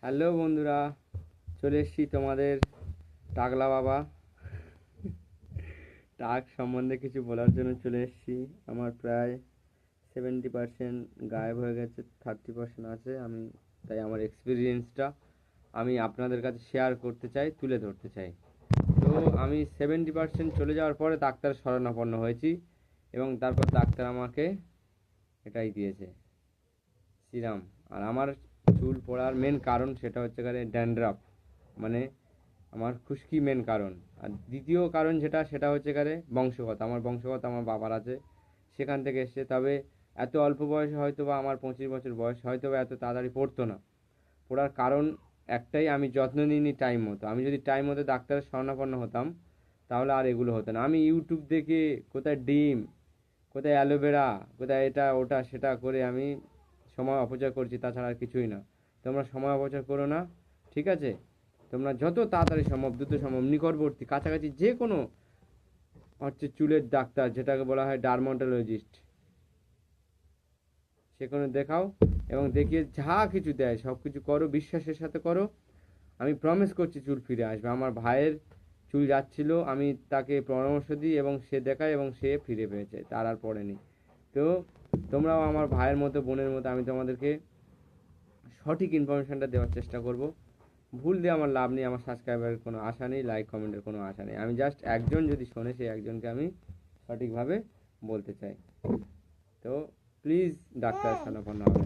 Hello বন্ধুরা, চলে এসেছি তোমাদের টাকলা বাবা। টাক সম্বন্ধে কিছু বলার জন্য চলে এসেছি। আমার প্রায় 70% গায়েব হয়ে গেছে, 30% আছে। তাই আমার এক্সপিরিয়েন্সটা আমি আপনাদের কাছে শেয়ার করতে চাই, তুলে ধরতে চাই। তো আমি 70% চলে যাওয়ার পরে ডাক্তার শরণাপন্ন হয়েছি, এবং তারপর ডাক্তার আমাকে এটাই দিয়েছে, সিরাম। আর আমার চুল পড়ার মেন কারণ সেটা হচ্ছে ড্যান্ড্রাফ, মানে আমার খুশকি মেন কারণ। আর দ্বিতীয় কারণ সেটা হচ্ছে বংশগত। আমার বংশগত, আমার বাবার আছে, সেখান থেকে এসছে। তবে এত অল্প বয়সে হয়তো বা আমার 25 বছর বয়স, হয়তো বা এত তাড়াতাড়ি পড়তো না। পড়ার কারণ একটাই, আমি যত্ন নিইনি টাইম মতো। আমি যদি টাইম মতো ডাক্তারের শরণাপন্ন হতাম, তাহলে আর এগুলো হতো না। আমি ইউটিউব দেখে কোথায় ডিম, কোথায় অ্যালোভেরা, কোথায় এটা ওটা সেটা করে আমি সময় অপচয় করছি, তাছাড়া আর কিছুই না। তোমরা সময় অপচয় করো না, ঠিক আছে? তোমরা যত তাড়াতাড়ি সম্ভব, দ্রুত সম্ভব, নিকটবর্তী কাছাকাছি যে কোনো চুলের ডাক্তার, যেটাকে বলা হয় ডার্মাটোলজিস্ট, সেখানে দেখাও। এবং দেখিয়ে যা কিছু দেয় সব কিছু করো, বিশ্বাসের সাথে করো। আমি প্রমিস করছি চুল ফিরে আসবে। আমার ভাইয়ের চুল যাচ্ছিল, আমি তাকে পরামর্শ দিই এবং সে দেখায় এবং সে ফিরে পেয়েছে, তার আর পড়েনি। তো তোমরাও আমার ভাইয়ের মতো, বোনের মতো, আমি তোমাদেরকে সঠিক ইনফরমেশনটা দেওয়ার চেষ্টা করব। ভুল দিয়ে আমার লাভ নেই, আমার সাবস্ক্রাইবারের কোনো আশা নেই, লাইক কমেন্টের কোনো আশা নেই। আমি জাস্ট একজন যদি শোনে, সেই একজনকে আমি সঠিকভাবে বলতে চাই। তো প্লিজ ডাক্তার শোনাপন্ন হবে।